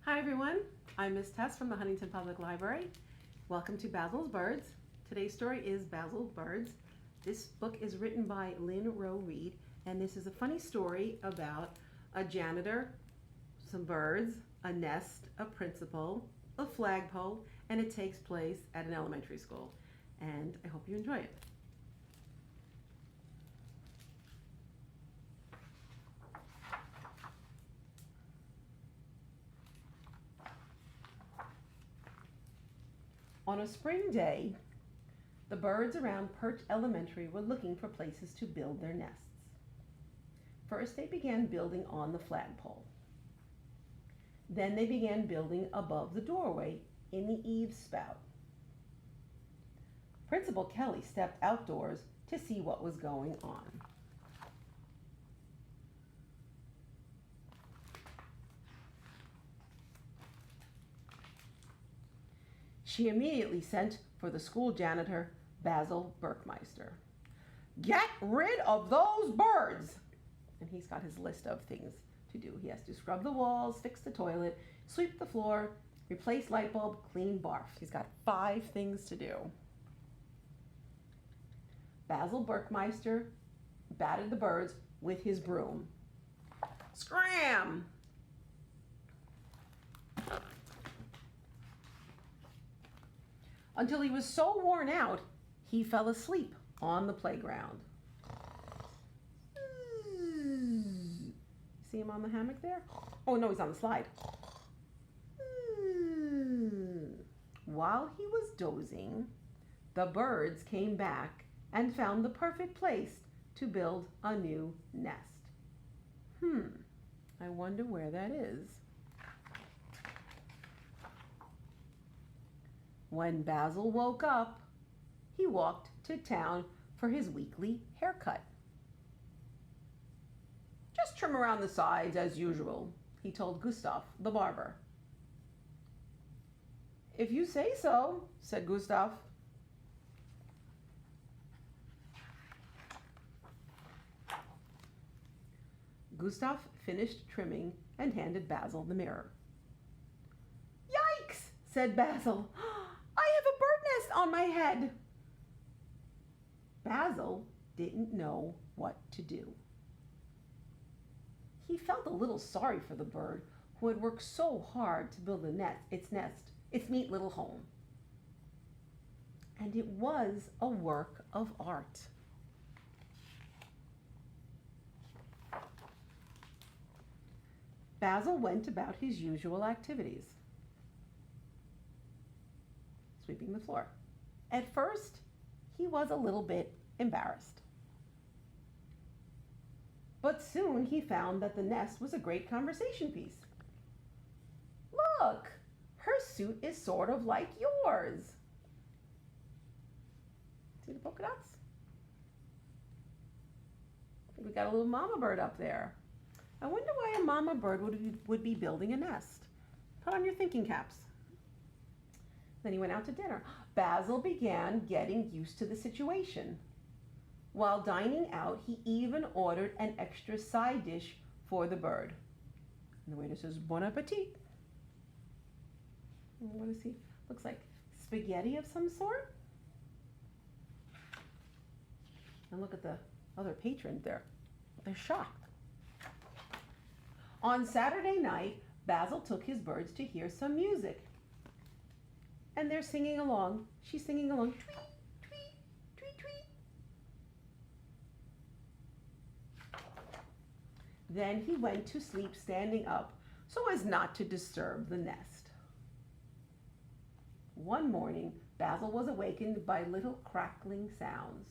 Hi everyone, I'm Miss Tess from the Huntington Public Library. Welcome to Basil's Birds. Today's story is Basil Birds. This book is written by Lynn Rowe Reed, and this is a funny story about a janitor, some birds, a nest, a principal, a flagpole, and it takes place at an elementary school. And I hope you enjoy it. On a spring day, the birds around Perch Elementary were looking for places to build their nests. First, they began building on the flagpole. Then they began building above the doorway in the eaves spout. Principal Kelly stepped outdoors to see what was going on. She immediately sent for the school janitor, Basil Berkmeister. "Get rid of those birds!" And he's got his list of things to do. He has to scrub the walls, fix the toilet, sweep the floor, replace light bulb, clean barf. He's got 5 things to do. Basil Berkmeister batted the birds with his broom. Scram! Until he was so worn out, he fell asleep on the playground. See him on the hammock there? Oh no, he's on the slide. While he was dozing, the birds came back and found the perfect place to build a new nest. I wonder where that is. When Basil woke up, he walked to town for his weekly haircut. "Just trim around the sides as usual," he told Gustav, the barber. "If you say so," said Gustav. Gustav finished trimming and handed Basil the mirror. "Yikes," said Basil. "I have a bird nest on my head." Basil didn't know what to do. He felt a little sorry for the bird who had worked so hard to build its neat little home. And it was a work of art. Basil went about his usual activities. Sweeping the floor. At first, he was a little bit embarrassed. But soon he found that the nest was a great conversation piece. "Look, her suit is sort of like yours." See the polka dots? We got a little mama bird up there. I wonder why a mama bird would be building a nest. Put on your thinking caps. Then he went out to dinner. Basil began getting used to the situation. While dining out, he even ordered an extra side dish for the bird. And the waiter says, "Bon appetit." And what is he? Looks like spaghetti of some sort. And look at the other patrons there. They're shocked. On Saturday night, Basil took his birds to hear some music. And they're singing along. She's singing along. Tweet, tweet, tweet, tweet. Then he went to sleep standing up so as not to disturb the nest. One morning, Basil was awakened by little crackling sounds.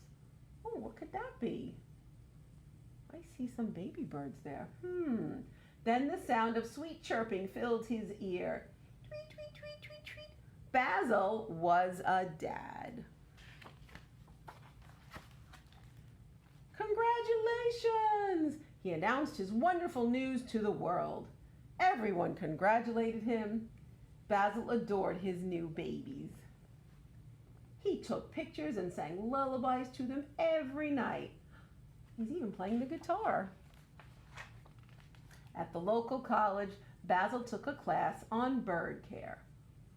Oh, what could that be? I see some baby birds there. Then the sound of sweet chirping filled his ear. Tweet, tweet, tweet, tweet, tweet. Basil was a dad. "Congratulations!" He announced his wonderful news to the world. Everyone congratulated him. Basil adored his new babies. He took pictures and sang lullabies to them every night. He's even playing the guitar. At the local college, Basil took a class on bird care.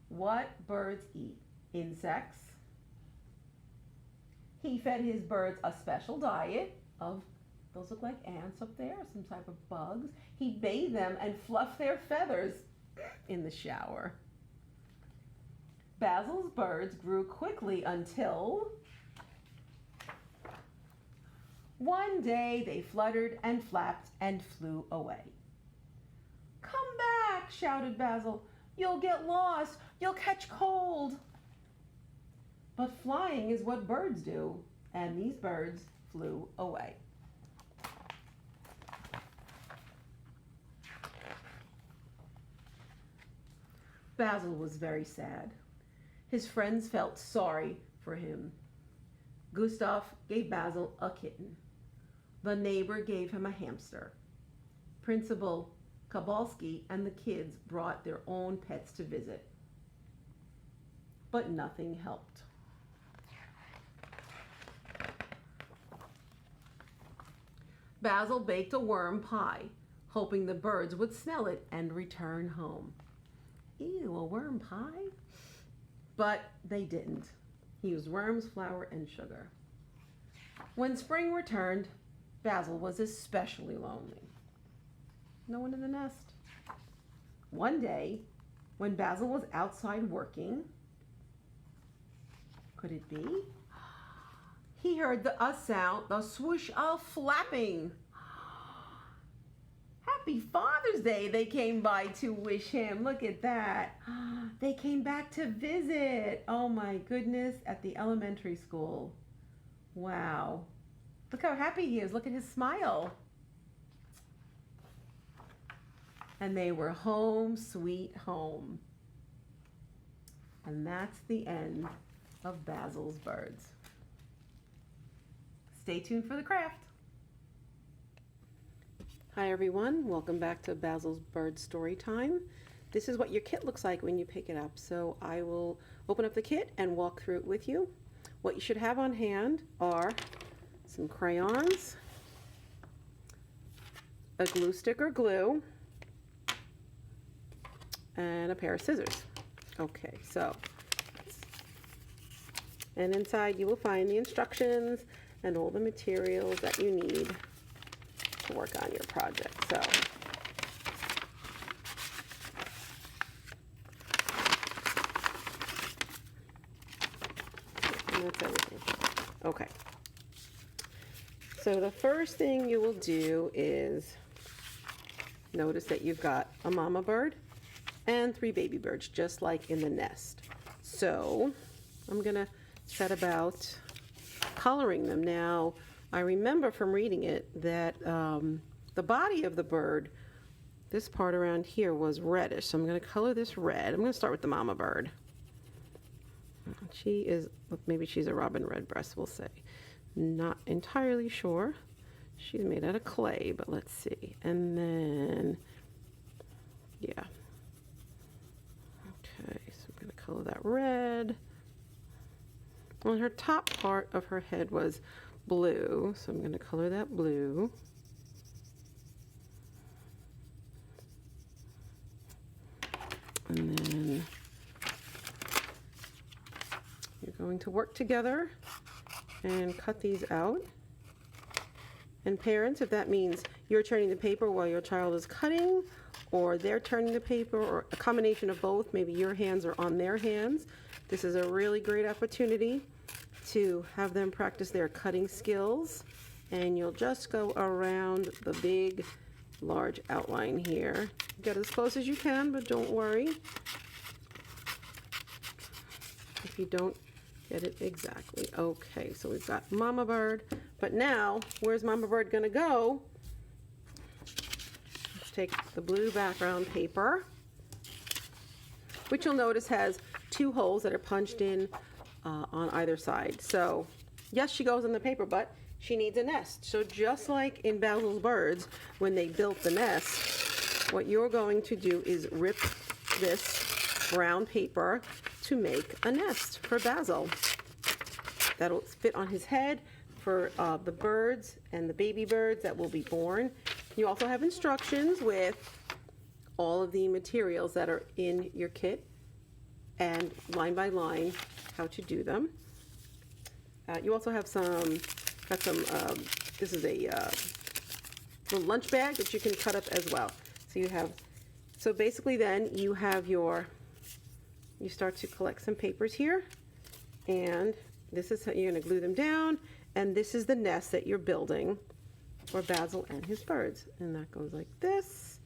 What birds eat? Insects. He fed his birds a special diet of, those look like ants up there, some type of bugs. He bathed them and fluffed their feathers in the shower. Basil's birds grew quickly until one day they fluttered and flapped and flew away. "Come back," shouted Basil. "You'll get lost. You'll catch cold." But flying is what birds do, and these birds flew away. Basil was very sad. His friends felt sorry for him. Gustav gave Basil a kitten. The neighbor gave him a hamster. Principal Kabalski and the kids brought their own pets to visit. But nothing helped. Basil baked a worm pie, hoping the birds would smell it and return home. Ew, a worm pie? But they didn't. He used worms, flour, and sugar. When spring returned, Basil was especially lonely. No one in the nest. One day, when Basil was outside working, could it be? He heard a sound, the swoosh of flapping. Happy Father's Day, they came by to wish him. Look at that. They came back to visit. Oh my goodness, at the elementary school. Wow. Look how happy he is. Look at his smile. And they were home, sweet home. And that's the end of Basil's birds. Stay tuned for the craft. Hi everyone, welcome back to Basil's Bird Story Time. This is what your kit looks like when you pick it up. So I will open up the kit and walk through it with you. What you should have on hand are some crayons, a glue stick or glue, and a pair of scissors. Okay, so, and inside you will find the instructions and all the materials that you need to work on your project. So, and that's everything. Okay. So the first thing you will do is notice that you've got a mama bird and 3 baby birds, just like in the nest. So I'm gonna set about coloring them. Now, I remember from reading it that the body of the bird, this part around here was reddish. So I'm going to color this red. I'm going to start with the mama bird. She is, maybe she's a robin redbreast, we'll say. Not entirely sure. She's made out of clay, but let's see. And then, yeah. Okay, so I'm going to color that red. Well, her top part of her head was blue, so I'm going to color that blue. And then you're going to work together and cut these out. And parents, if that means you're turning the paper while your child is cutting, or they're turning the paper, or a combination of both, maybe your hands are on their hands, this is a really great opportunity to have them practice their cutting skills. And you'll just go around the big, large outline here. Get as close as you can, but don't worry if you don't get it exactly. Okay, so we've got mama bird, but now where's mama bird gonna go? Let's take the blue background paper, which you'll notice has 2 holes that are punched in on either side. So yes, she goes in the paper, but she needs a nest. So just like in Basil's birds, when they built the nest, what you're going to do is rip this brown paper to make a nest for Basil. That'll fit on his head for the birds and the baby birds that will be born. You also have instructions with all of the materials that are in your kit and line by line how to do them. You also have this is a little lunch bag that you can cut up as well. So basically then you start to collect some papers here, and this is how you're going to glue them down, and this is the nest that you're building for Basil and his birds. And that goes like this,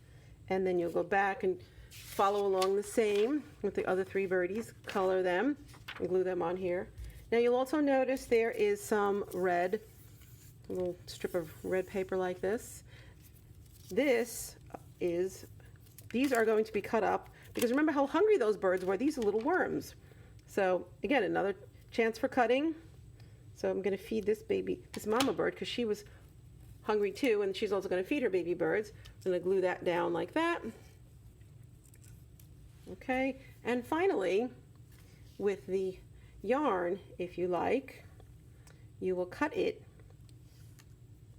and then you'll go back and follow along the same with the other 3 birdies, color them and glue them on here. Now you'll also notice there is some red, a little strip of red paper like this. These are going to be cut up because remember how hungry those birds were. These are little worms. So again, another chance for cutting. So I'm going to feed this mama bird, because she was hungry too, and she's also going to feed her baby birds. I'm going to glue that down like that. Okay, and finally, with the yarn, if you like, you will cut it.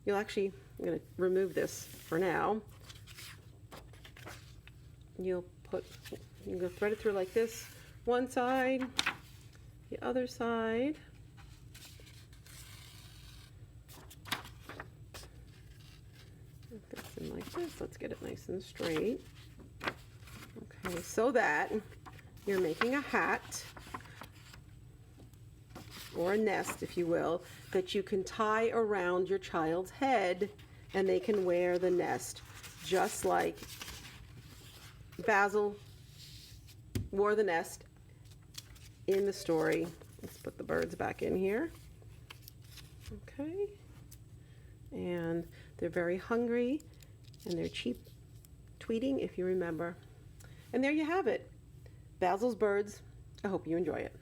I'm going to remove this for now. You're going to thread it through like this, one side, the other side. Put this in like this. Let's get it nice and straight. Okay, so that you're making a hat, or a nest, if you will, that you can tie around your child's head, and they can wear the nest, just like Basil wore the nest in the story. Let's put the birds back in here. Okay. And they're very hungry, and they're cheap tweeting, if you remember. And there you have it, Basil's birds. I hope you enjoy it.